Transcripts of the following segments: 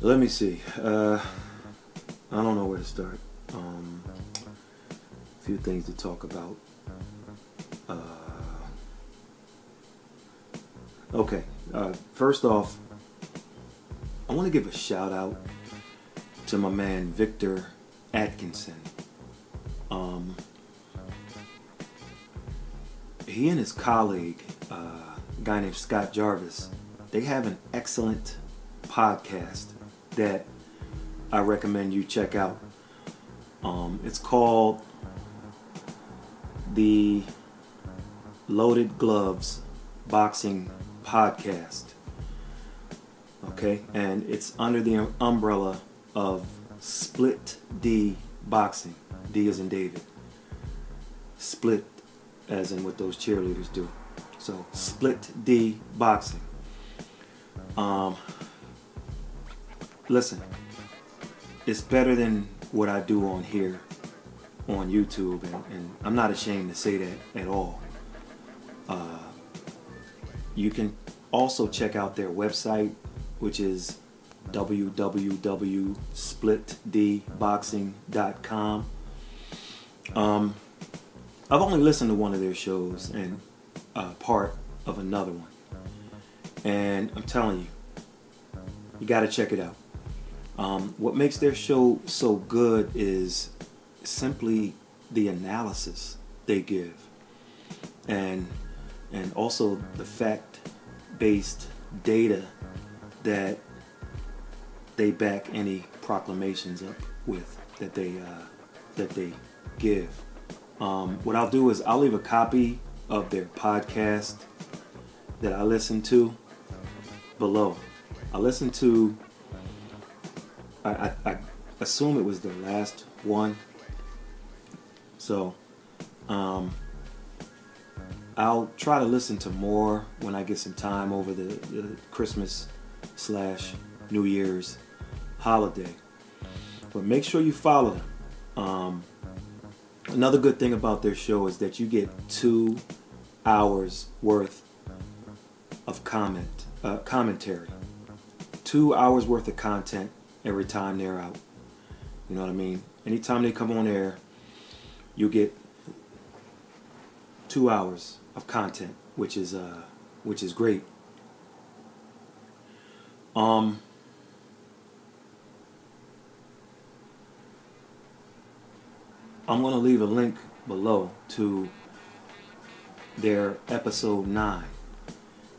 Let me see. I don't know where to start. A few things to talk about. Uh, okay. First off, I want to give a shout out to my man Victor Atkinson. He and his colleague, a guy named Scott Jarvis, they have an excellent podcast that I recommend you check out. It's called the Loaded Gloves Boxing Podcast. Okay, and it's under the umbrella of Split D Boxing. D as in David. Split as in what those cheerleaders do. So Split D Boxing. Listen, it's better than what I do on here on YouTube, and I'm not ashamed to say that at all. You can also check out their website, which is www.splitdboxing.com. I've only listened to one of their shows and part of another one, and I'm telling you, you got to check it out. What makes their show so good is simply the analysis they give, and also the fact-based data that they back any proclamations up with that they give. What I'll do is I'll leave a copy of their podcast that I listen to below. I listened to, I assume it was their last one. So I'll try to listen to more when I get some time over the Christmas/New Year's holiday. But make sure you follow them. Another good thing about their show is that you get 2 hours worth of commentary. 2 hours worth of content every time they're out. You know what I mean? Anytime they come on air, you get 2 hours of content, which is great. I'm going to leave a link below to their episode 9,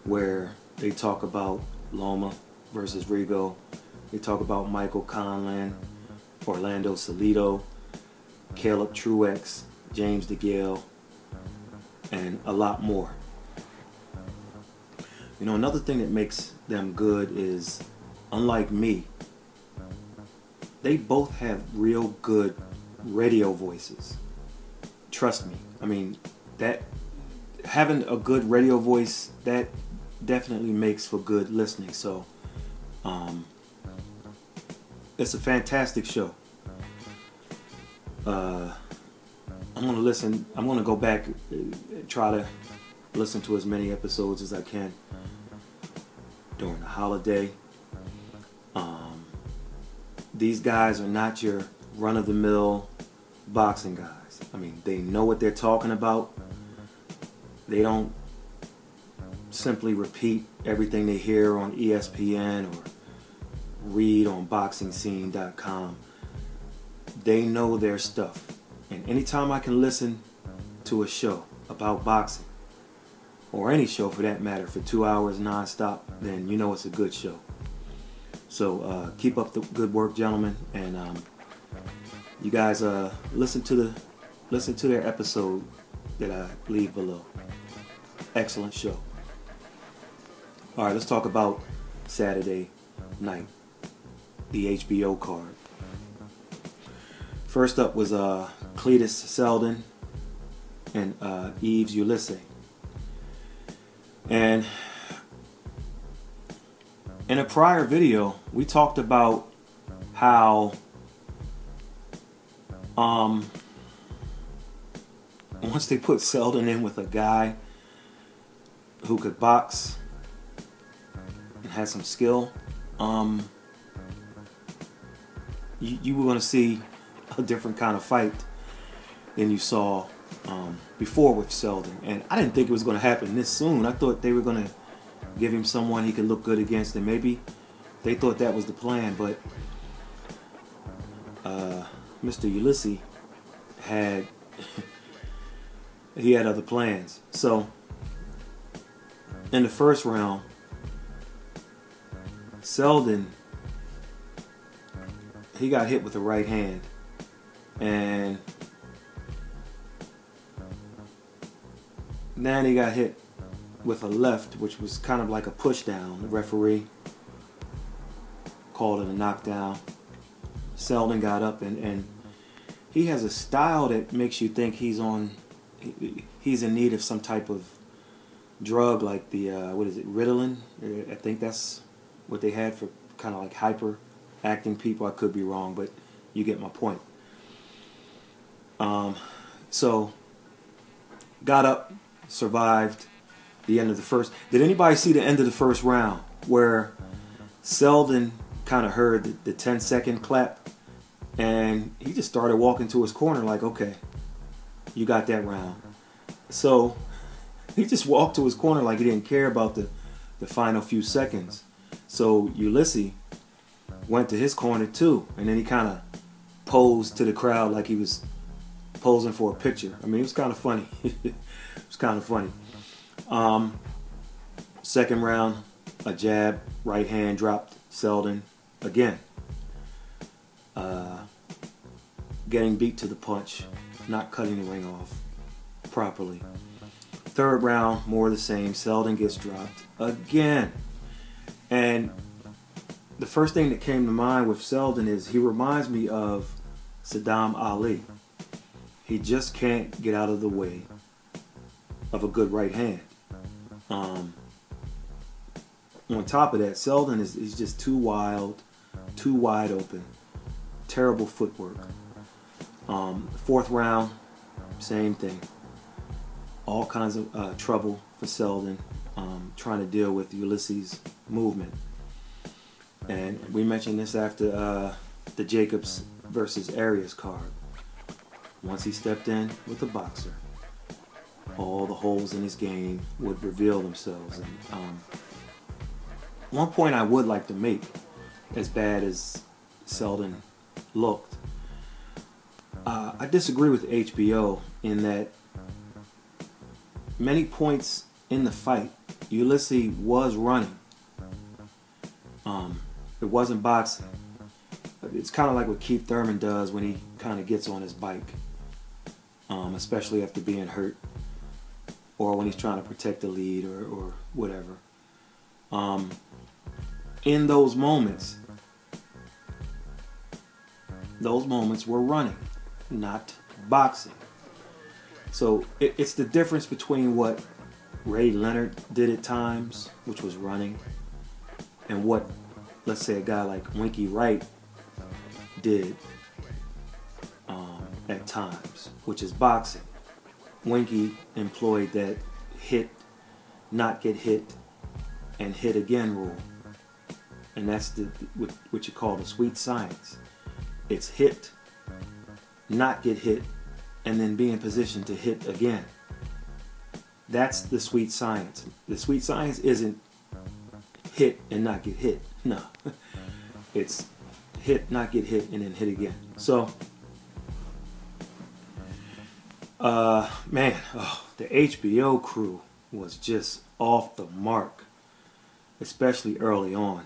where they talk about Loma versus Rigo. They talk about Michael Conlan, Orlando Salido, Caleb Truex, James DeGale, and a lot more. You know, another thing that makes them good is, unlike me, they both have real good radio voices. Trust me. I mean, that having a good radio voice, that definitely makes for good listening. So it's a fantastic show. I'm gonna go back and try to listen to as many episodes as I can during the holiday. These guys are not your run-of-the-mill boxing guys. I mean, they know what they're talking about. They don't simply repeat everything they hear on ESPN or read on BoxingScene.com. They know their stuff. And anytime I can listen to a show about boxing, or any show for that matter, for 2 hours nonstop, then you know it's a good show. So keep up the good work, gentlemen, and you guys listen to their episode that I leave below. Excellent show. All right, let's talk about Saturday night, the HBO card. First up was Cletus Selden and Yves Ulisse. And in a prior video, we talked about how once they put Selden in with a guy who could box and had some skill, you were going to see a different kind of fight than you saw before with Selden. And I didn't think it was going to happen this soon. I thought they were going to give him someone he could look good against, and maybe they thought that was the plan. But Mr. Ulysses had he had other plans. So in the first round, Selden, he got hit with the right hand, and then he got hit with a left, which was kind of like a push down. The referee called it a knockdown. Selden got up, and he has a style that makes you think he's in need of some type of drug, like the what is it, Ritalin? I think that's what they had for kind of like hyper acting people. I could be wrong, but you get my point. So got up, survived the end of the first. Did anybody see the end of the first round where Selden kind of heard the 10-second clap, and he just started walking to his corner like, okay, you got that round. So he just walked to his corner like he didn't care about the final few seconds. So Ulysses went to his corner too, and then he kind of posed to the crowd like he was posing for a picture. I mean, it was kind of funny. It was kind of funny. Second round, a jab, right hand dropped Selden again. Getting beat to the punch, not cutting the ring off properly. Third round, more of the same. Selden gets dropped again. And the first thing that came to mind with Selden is he reminds me of Saddam Ali. He just can't get out of the way of a good right hand. On top of that, Selden is just too wild, too wide open. Terrible footwork. Fourth round, same thing. All kinds of trouble for Selden, trying to deal with Ulysses' movement. And we mentioned this after the Jacobs versus Arias card. Once he stepped in with a boxer, all the holes in his game would reveal themselves. And one point I would like to make, as bad as Selden looked, I disagree with HBO in that many points in the fight, Ulysses was running. It wasn't boxing. It's kind of like what Keith Thurman does when he kind of gets on his bike, especially after being hurt, or when he's trying to protect the lead or whatever. In those moments were running, not boxing. So it's the difference between what Ray Leonard did at times, which was running, and what, let's say, a guy like Winky Wright did at times, which is boxing. Winky employed that hit, not get hit, and hit again rule. And that's what you call the sweet science. It's hit, not get hit, and then be in position to hit again. That's the sweet science. The sweet science isn't hit and not get hit. No. It's hit, not get hit, and then hit again. So, the HBO crew was just off the mark, especially early on.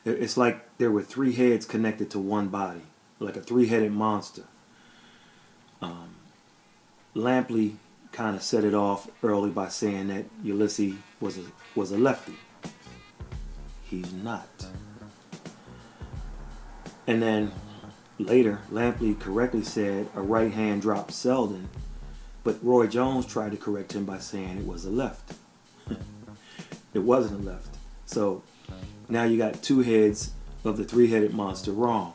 It's like there were three heads connected to one body, like a three-headed monster. Lampley kind of set it off early by saying that Ulysses was a lefty. He's not. And then later, Lampley correctly said a right hand dropped Selden, but Roy Jones tried to correct him by saying it was a left. It wasn't a left. So now you got two heads of the three-headed monster wrong.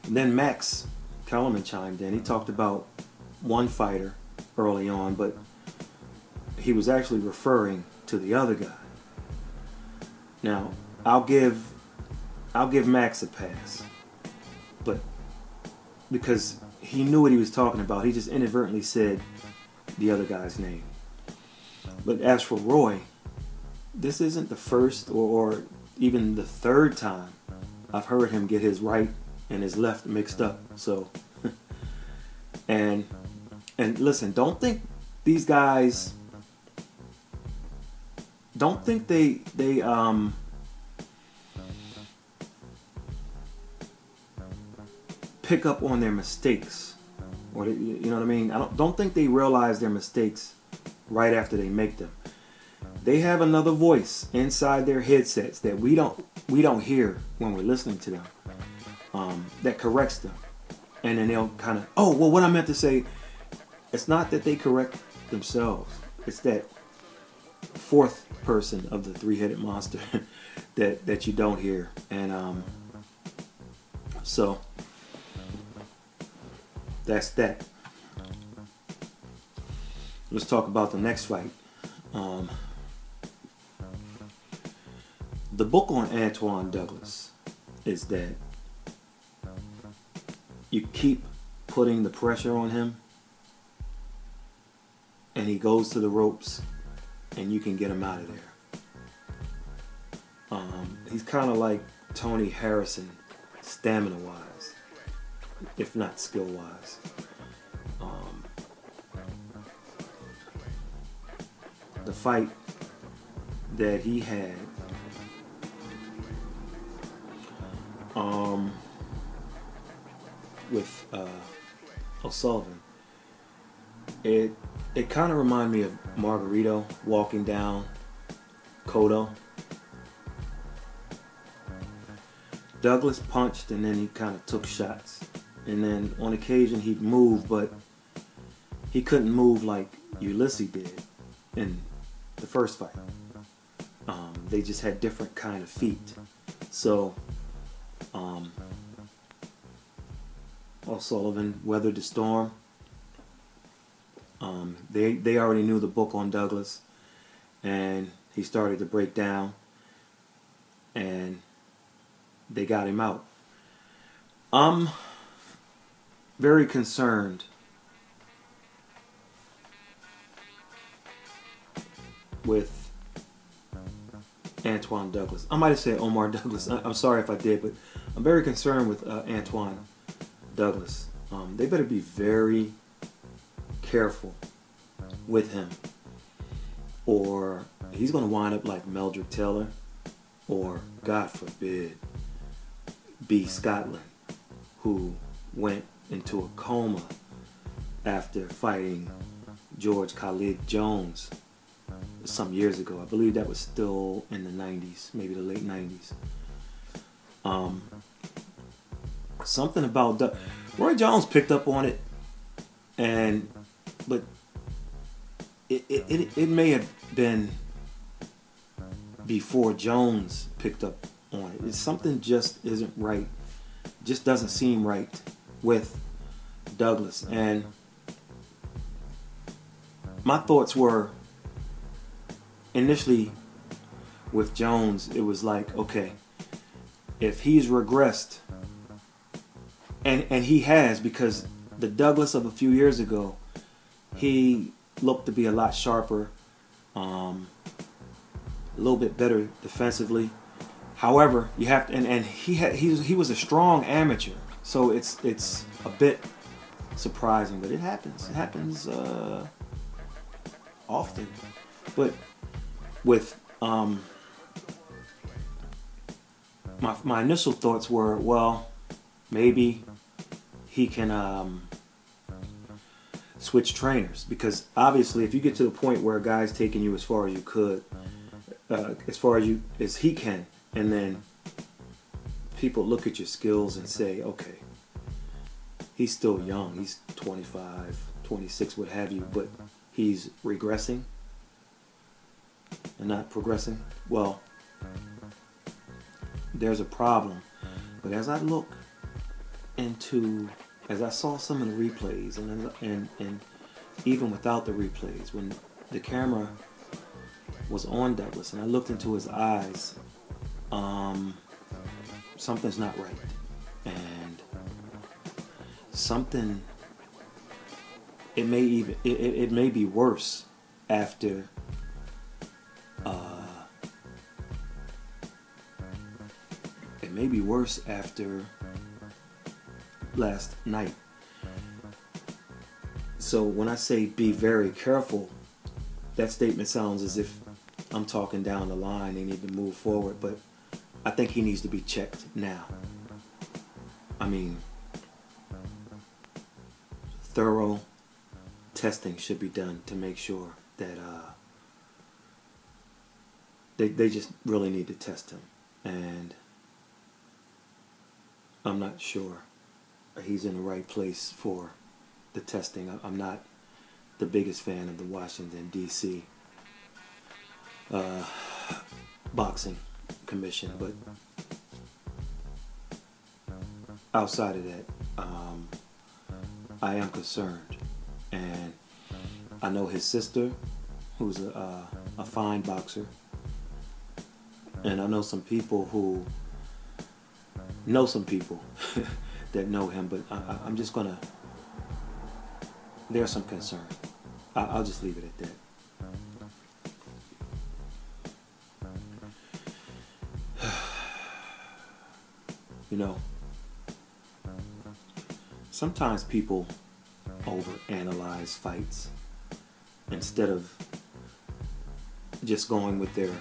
Then Max Kellerman chimed in. He talked about one fighter early on, but he was actually referring to the other guy. Now, I'll give Max a pass, but because he knew what he was talking about, he just inadvertently said the other guy's name. But as for Roy, this isn't the first or even the third time I've heard him get his right and his left mixed up. So, and listen, don't think these guys, don't think they pick up on their mistakes, or you know what I mean. Don't think they realize their mistakes right after they make them. They have another voice inside their headsets that we don't hear when we're listening to them, that corrects them, and then they'll kind of, oh well, what I meant to say. It's not that they correct themselves. It's that fourth person of the three-headed monster that you don't hear, and so that's that. Let's talk about the next fight. The book on Antoine Douglas is that you keep putting the pressure on him, and he goes to the ropes, and you can get him out of there. He's kind of like Tony Harrison, stamina-wise, if not skill-wise. The fight that he had with O'Sullivan, it kind of reminded me of Margarito walking down Cotto. Douglas punched, and then he kind of took shots, and then on occasion he'd move, but he couldn't move like Ulysses did in the first fight. They just had different kind of feet. So O'Sullivan weathered the storm. They already knew the book on Douglas, and he started to break down, and they got him out. I'm very concerned with Antoine Douglas. I might have said Omar Douglas. I'm sorry if I did, but I'm very concerned with Antoine Douglas. They better be very careful with him, or he's going to wind up like Meldrick Taylor, or God forbid, B. Scotland, who went into a coma after fighting George Khalid Jones some years ago. I believe that was still in the 90s, maybe the late 90s. Something about Roy Jones picked up on it, but it may have been before Jones picked up on it. Something just isn't right. Just doesn't seem right with Douglas. And my thoughts were, initially with Jones, it was like, okay, if he's regressed, and he has, because the Douglas of a few years ago, he looked to be a lot sharper, a little bit better defensively. However, you have to, and he was a strong amateur, so it's a bit surprising, but it happens. It happens often. But with my initial thoughts were, well, maybe he can switch trainers, because obviously if you get to the point where a guy's taking you as far as you could, as far as he can, and then people look at your skills and say, okay, he's still young, he's 25, 26, what have you, but he's regressing and not progressing, well, there's a problem. But as I look into, as I saw some of the replays, and even without the replays, when the camera was on Douglas, and I looked into his eyes. Something's not right, and something. It may be worse after. It may be worse after last night. So when I say be very careful, that statement sounds as if I'm talking down the line. They need to move forward, but I think he needs to be checked now. I mean, thorough testing should be done to make sure that they just really need to test him. And I'm not sure he's in the right place for the testing. I'm not the biggest fan of the Washington, D.C. Boxing Commission, but outside of that, I am concerned. And I know his sister, who's a fine boxer, and I know some people who know some people that know him, but I'm just gonna, there's some concern. I'll just leave it at that. You know, sometimes people overanalyze fights instead of just going with their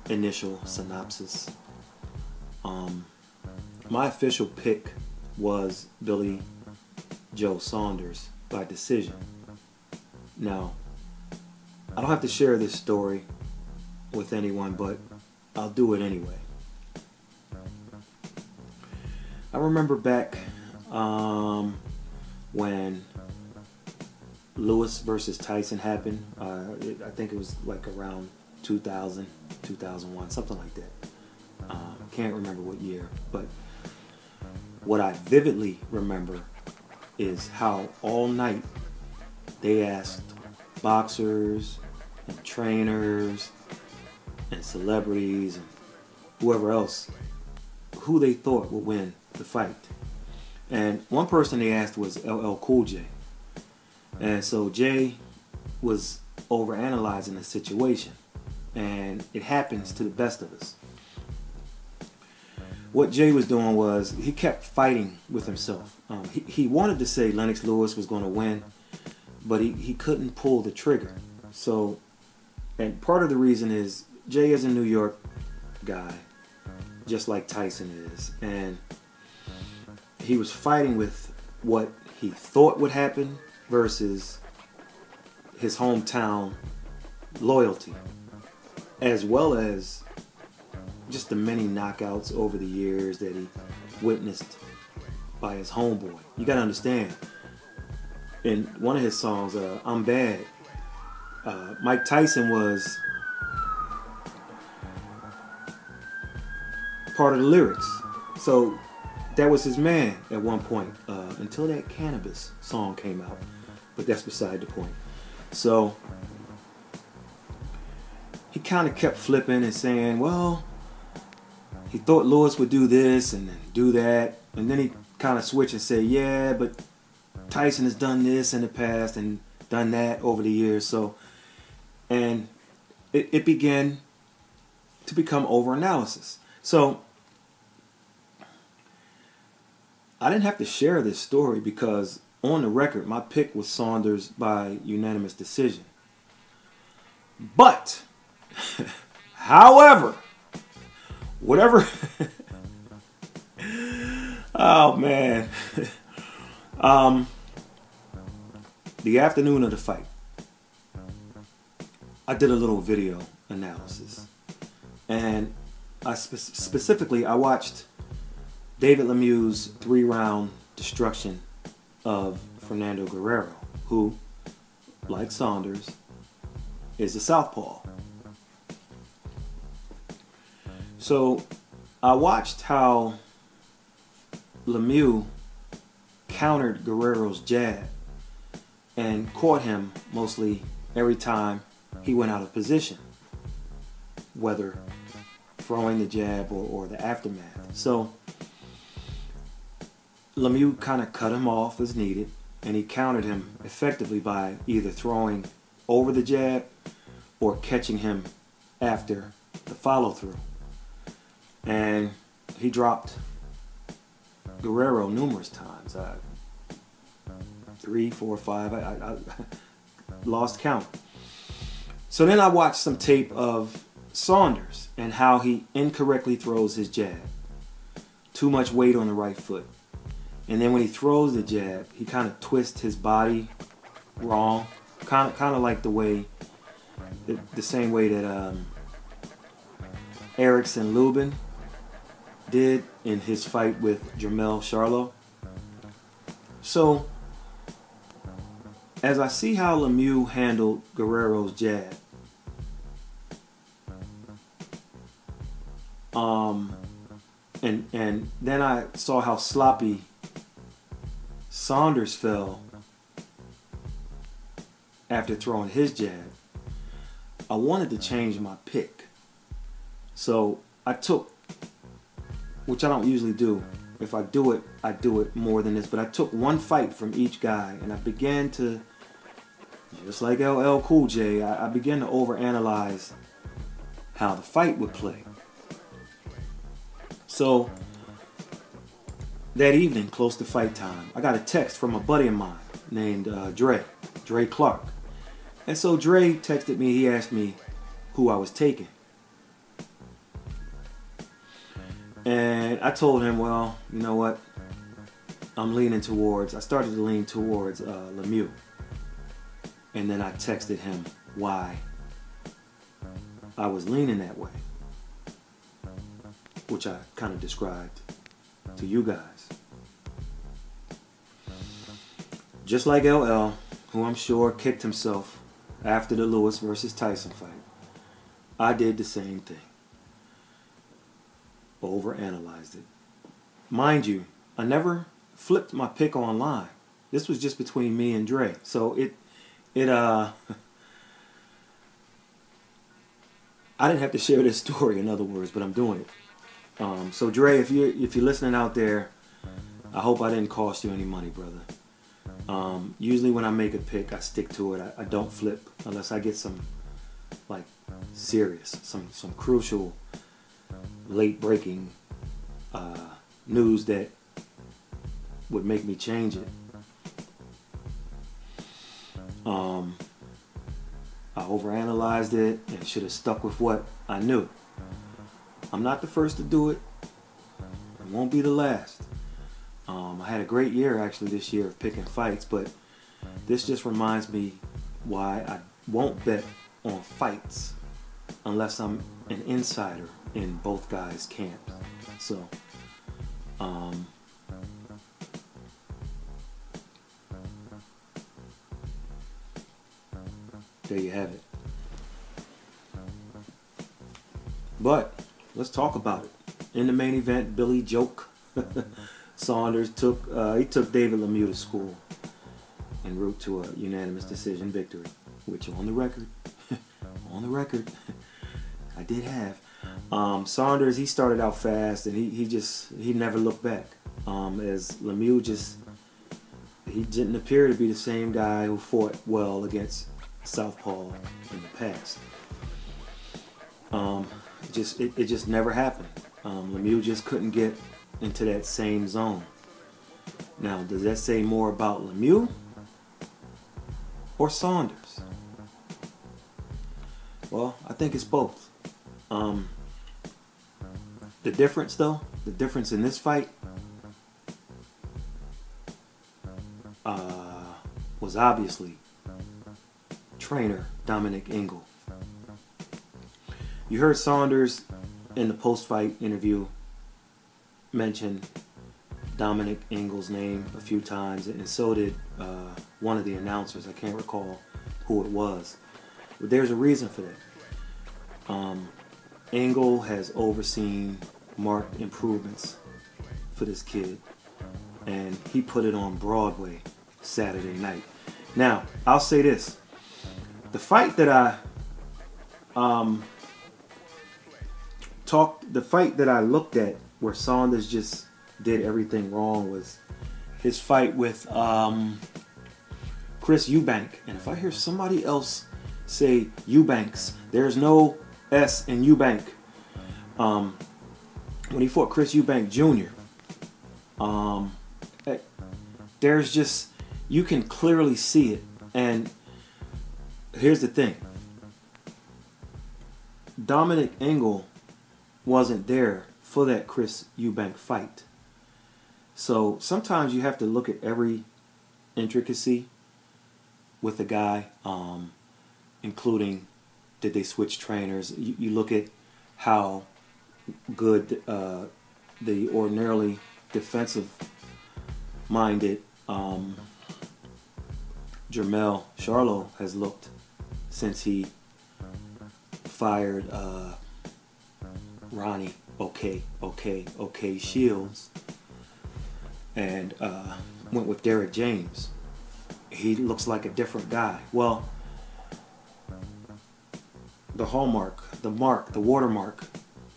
initial synopsis. My official pick was Billy Joe Saunders by decision. Now, I don't have to share this story with anyone, but I'll do it anyway. I remember back when Lewis versus Tyson happened. I think it was like around 2000, 2001, something like that. Can't remember what year, but what I vividly remember is how all night they asked boxers and trainers and celebrities and whoever else who they thought would win the fight. And one person they asked was LL Cool J. And so Jay was overanalyzing the situation. And it happens to the best of us. What Jay was doing was he kept fighting with himself. He wanted to say Lennox Lewis was going to win, but he couldn't pull the trigger. So, and part of the reason is Jay is a New York guy, just like Tyson is. And he was fighting with what he thought would happen versus his hometown loyalty, as well as just the many knockouts over the years that he witnessed by his homeboy. You gotta understand, in one of his songs, I'm Bad, Mike Tyson was part of the lyrics. So that was his man at one point, until that Cannabis song came out. But that's beside the point. So he kind of kept flipping and saying, well, he thought Lewis would do this and then do that. And then he kind of switched and said, yeah, but Tyson has done this in the past and done that over the years. So, and it began to become over-analysis. So I didn't have to share this story because on the record, my pick was Saunders by unanimous decision. But, however, whatever, oh man, the afternoon of the fight, I did a little video analysis, and I specifically watched David Lemieux's 3-round destruction of Fernando Guerrero, who, like Saunders, is a southpaw. So I watched how Lemieux countered Guerrero's jab and caught him mostly every time he went out of position, whether throwing the jab or the aftermath. So Lemieux kind of cut him off as needed, and he countered him effectively by either throwing over the jab or catching him after the follow-through. And he dropped Guerrero numerous times. 3, 4, 5. I lost count. So then I watched some tape of Saunders and how he incorrectly throws his jab. Too much weight on the right foot. And then when he throws the jab, he kind of twists his body wrong. Kind of like the way, the same way that Erickson Lubin did in his fight with Jermell Charlo. So, as I see how Lemieux handled Guerrero's jab, and then I saw how sloppy Saunders fell after throwing his jab, I wanted to change my pick. So I took, which I don't usually do. If I do it more than this. But I took one fight from each guy, and I began to, just like LL Cool J, I began to overanalyze how the fight would play. So that evening, close to fight time, I got a text from a buddy of mine named Dre Clark. And so Dre texted me, he asked me who I was taking. And I told him, well, you know what? I started to lean towards Lemieux. And then I texted him why I was leaning that way, which I kind of described to you guys. Just like LL, who I'm sure kicked himself after the Lewis versus Tyson fight, I did the same thing. Overanalyzed it. Mind you, I never flipped my pick online. This was just between me and Dre. So I didn't have to share this story, in other words, but I'm doing it. So Dre, if you're listening out there, I hope I didn't cost you any money, brother. Usually when I make a pick, I stick to it. I don't flip unless I get some like serious, some crucial late breaking news that would make me change it. I overanalyzed it and should have stuck with what I knew. I'm not the first to do it. I won't be the last. I had a great year actually this year of picking fights, but this just reminds me why I won't bet on fights unless I'm an insider in both guys' camps. So, there you have it. But let's talk about it. In the main event, Billy Joke Saunders took David Lemieux to school en route to a unanimous decision victory, which on the record, I did have. Saunders, he started out fast and he never looked back. As Lemieux he didn't appear to be the same guy who fought well against Southpaw in the past. It just never happened. Lemieux just couldn't get into that same zone. Now, does that say more about Lemieux or Saunders? Well, I think it's both. The difference in this fight was obviously trainer Dominic Ingle. You heard Saunders in the post-fight interview mention Dominic Ingle's name a few times, and so did one of the announcers. I can't recall who it was, but there's a reason for that. Ingle has overseen marked improvements for this kid, and he put it on Broadway Saturday night. Now, I'll say this. The fight that I um, the fight that I looked at where Saunders just did everything wrong was his fight with Chris Eubank. And if I hear somebody else say Eubanks, there's no S in Eubank. When he fought Chris Eubank Jr., there's just, you can clearly see it. And here's the thing. Dominic Ingle wasn't there for that Chris Eubank fight. So sometimes you have to look at every intricacy with a guy, including did they switch trainers. You look at how good the ordinarily defensive-minded Jermell Charlo has looked since he fired Ronnie okay Shields and went with Derek James. He looks like a different guy. Well, the hallmark, the mark, the watermark,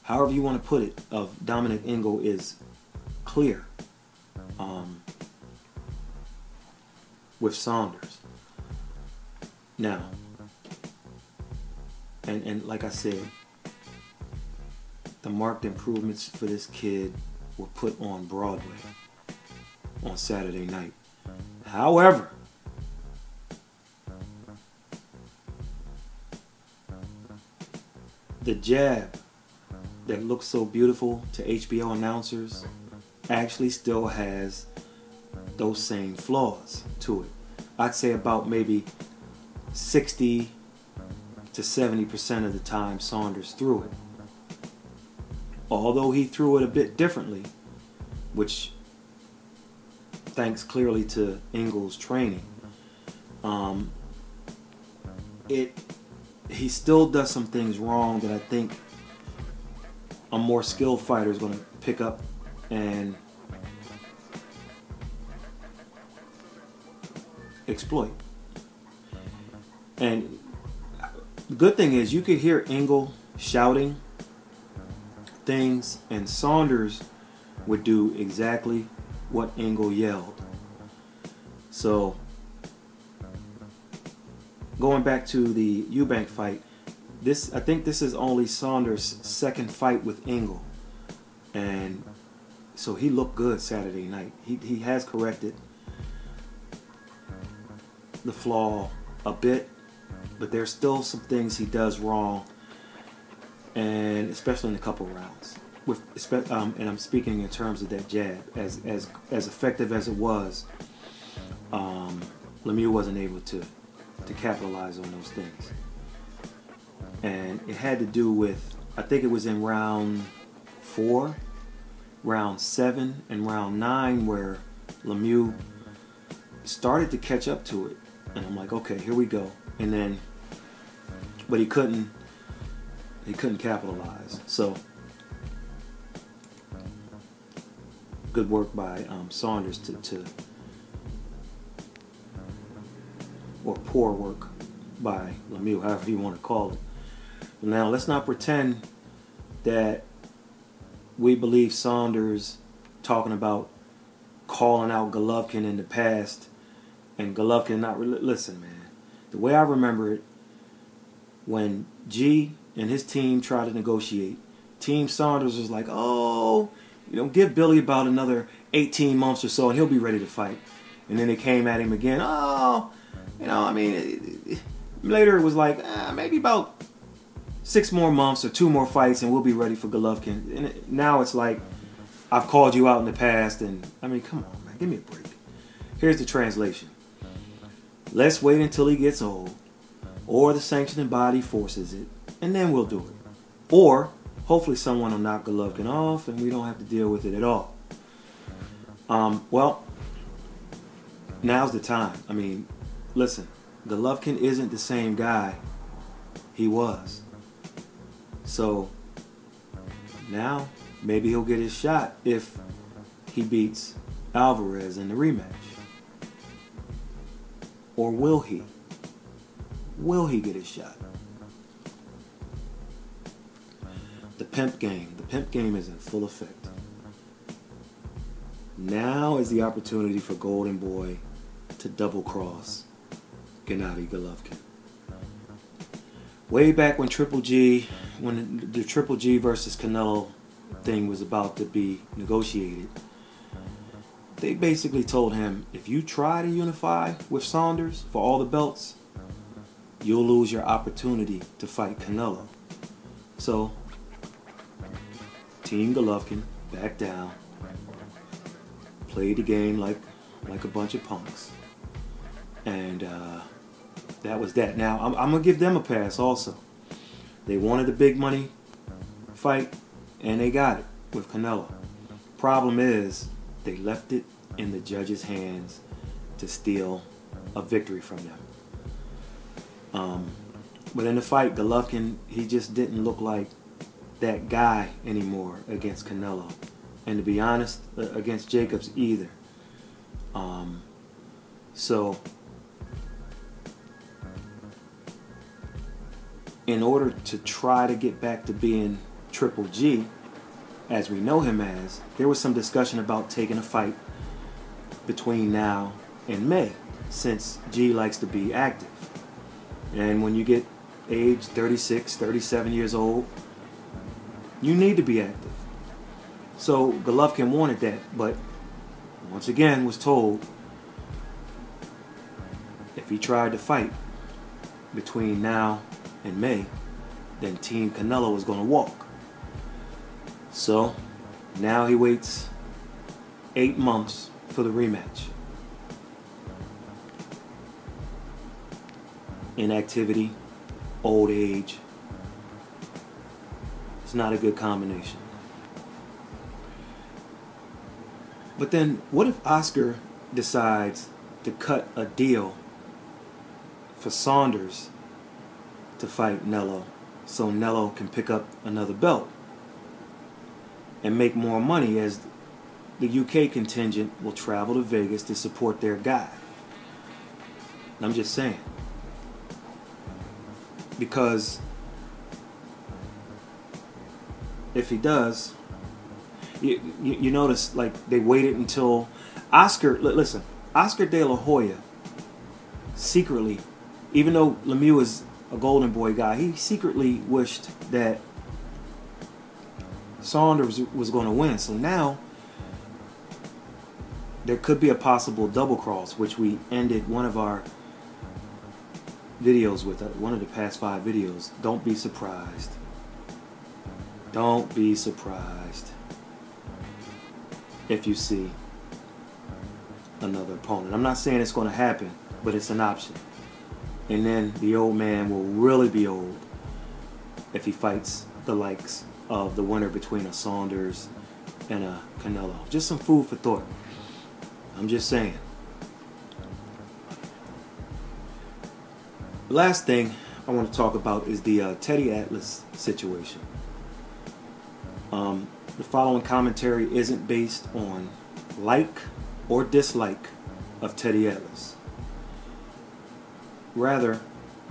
however you want to put it, of Dominic Ingle is clear with Saunders. Now, and like I said, the marked improvements for this kid were put on Broadway on Saturday night. However, the jab that looks so beautiful to HBO announcers actually still has those same flaws to it. I'd say about maybe 60 to 70% of the time Saunders threw it. Although he threw it a bit differently, which thanks clearly to Ingle's training, he still does some things wrong that I think a more skilled fighter is going to pick up and exploit. And the good thing is you could hear Ingle shouting things, and Saunders would do exactly what Ingle yelled. So going back to the Eubank fight, I think this is only Saunders' second fight with Ingle, and so he looked good Saturday night. He has corrected the flaw a bit, but there's still some things he does wrong, and especially in a couple rounds. And I'm speaking in terms of that jab, as effective as it was, Lemieux wasn't able to capitalize on those things. And it had to do with, I think it was in round 4, round 7, and round 9 where Lemieux started to catch up to it. And I'm like, okay, here we go. And then, but he couldn't capitalize. So good work by Saunders to or poor work by Lemieux, however you want to call it. Now, let's not pretend that we believe Saunders talking about calling out Golovkin in the past and Golovkin not... Listen, man. The way I remember it, when G and his team tried to negotiate, Team Saunders was like, oh, give Billy about another 18 months or so and he'll be ready to fight. And then they came at him again, later it was like, maybe about 6 more months or 2 more fights and we'll be ready for Golovkin. And now it's like, I've called you out in the past, and come on, man, give me a break. Here's the translation. Let's wait until he gets old, or the sanctioning body forces it, and then we'll do it. Or, hopefully someone will knock Golovkin off and we don't have to deal with it at all. Well, now's the time. Listen, Golovkin isn't the same guy he was. So now maybe he'll get his shot if he beats Alvarez in the rematch. Or will he? Will he get his shot? The pimp game. The pimp game is in full effect. Now is the opportunity for Golden Boy to double cross Gennady Golovkin. Way back when when the Triple G versus Canelo thing was about to be negotiated, they basically told him, if you try to unify with Saunders for all the belts, you'll lose your opportunity to fight Canelo. So, Team Golovkin backed down, played the game like a bunch of punks, and that was that. Now, I'm going to give them a pass also. They wanted the big money fight, and they got it with Canelo. Problem is, they left it in the judge's hands to steal a victory from them. But in the fight, Golovkin, he just didn't look like that guy anymore against Canelo. And to be honest, against Jacobs either. So, in order to try to get back to being Triple G, as we know him as, there was some discussion about taking a fight between now and May, since G likes to be active. And when you get age 36, 37 years old, you need to be active. So Golovkin wanted that, but once again was told if he tried to fight between now and May, then Team Canelo was going to walk. So now he waits 8 months for the rematch. Inactivity, old age. It's not a good combination. But then what if Oscar decides to cut a deal for Saunders to fight Nello, so Nello can pick up another belt and make more money, as the UK contingent will travel to Vegas to support their guy? I'm just saying. Because if he does, you notice, like, they waited until Oscar, listen, Oscar De La Hoya secretly, even though Lemieux is a Golden Boy guy, he secretly wished that Saunders was going to win. So now there could be a possible double cross, which we ended one of our videos with, one of the past 5 videos. Don't be surprised. Don't be surprised if you see another opponent. I'm not saying it's going to happen, but it's an option. And then the old man will really be old if he fights the likes of the winner between a Saunders and a Canelo. Just some food for thought. I'm just saying. The last thing I want to talk about is the Teddy Atlas situation. The following commentary isn't based on like or dislike of Teddy Atlas. Rather,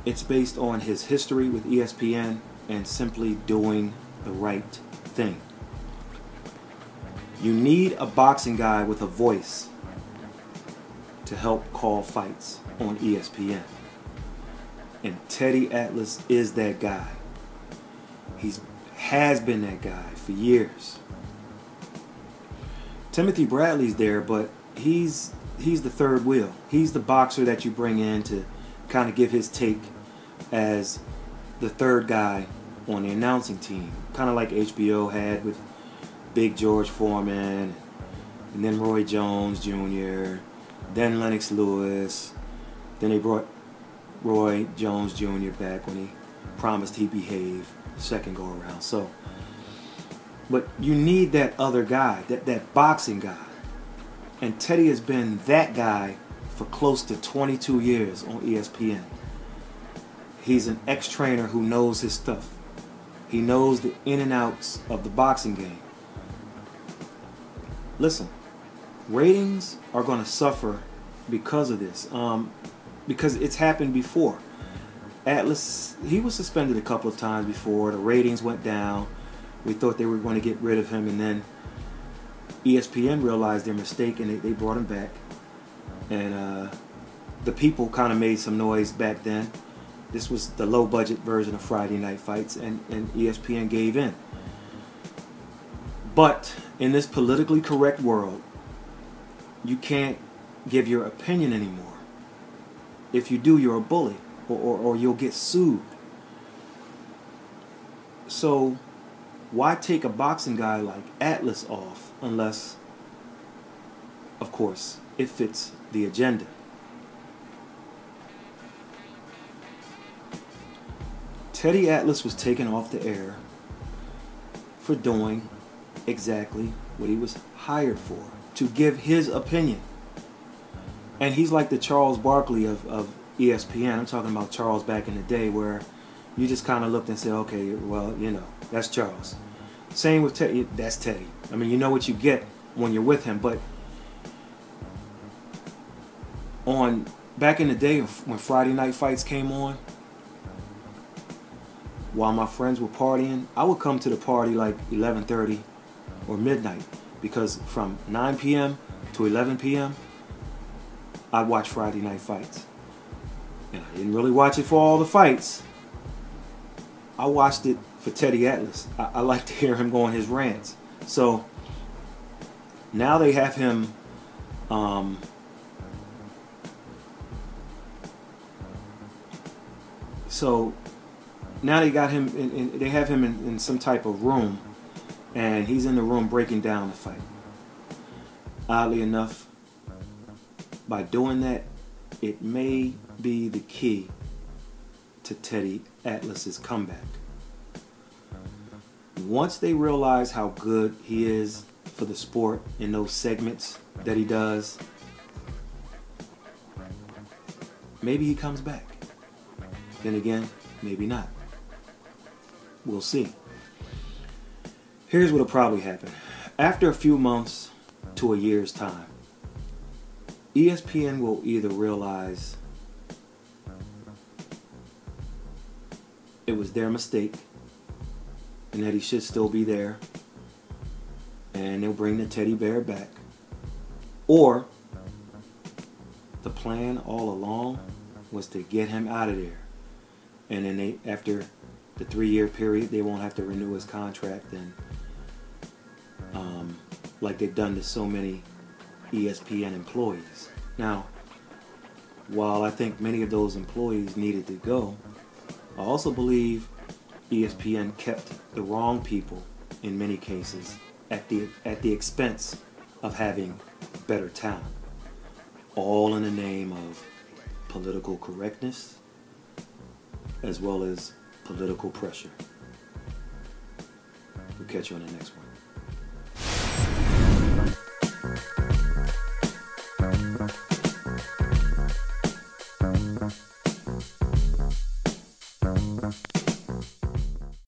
it's based on his history with ESPN and simply doing the right thing. You need a boxing guy with a voice to help call fights on ESPN. And Teddy Atlas is that guy. He has been that guy for years. Timothy Bradley's there, but he's the third wheel. He's the boxer that you bring in to kind of give his take as the third guy on the announcing team. Kind of like HBO had with Big George Foreman, and then Roy Jones Jr., then Lennox Lewis. Then they brought Roy Jones Jr. back when he promised he'd behave the second go around. So, but you need that other guy, that boxing guy. And Teddy has been that guy for close to 22 years on ESPN. He's an ex-trainer who knows his stuff. He knows the in and outs of the boxing game. Listen, ratings are going to suffer because of this. Because it's happened before. Atlas, he was suspended a couple of times before. The ratings went down We thought they were going to get rid of him, and then ESPN realized their mistake, and they brought him back. And the people kind of made some noise back then. This was the low-budget version of Friday Night Fights, and ESPN gave in. But in this politically correct world, you can't give your opinion anymore. If you do, you're a bully, or you'll get sued. So why take a boxing guy like Atlas off unless, of course, it fits the agenda? Teddy Atlas was taken off the air for doing exactly what he was hired for, to give his opinion. And he's like the Charles Barkley of ESPN. I'm talking about Charles back in the day, where you just kind of looked and said, okay, well, you know, that's Charles. Same with Teddy. That's Teddy. I mean, you know what you get when you're with him. But back in the day when Friday Night Fights came on, while my friends were partying, I would come to the party like 11:30 or midnight, because from 9 p.m. to 11 p.m. I'd watch Friday Night Fights. And I didn't really watch it for all the fights. I watched it for Teddy Atlas. I like to hear him go on his rants. So now they have him now they got him they have him in some type of room, and he's in the room breaking down the fight. Oddly enough, by doing that, it may be the key to Teddy Atlas's comeback. Once they realize how good he is for the sport in those segments that he does, maybe he comes back. Then again, maybe not. We'll see. Here's what'll probably happen. After a few months to a year's time, ESPN will either realize it was their mistake and that he should still be there, and they'll bring the teddy bear back, or the plan all along was to get him out of there, and then after the 3-year period, they won't have to renew his contract, and like they've done to so many ESPN employees. Now, while I think many of those employees needed to go, I also believe ESPN kept the wrong people in many cases at the expense of having better talent, all in the name of political correctness as well as political pressure. We'll catch you on the next one.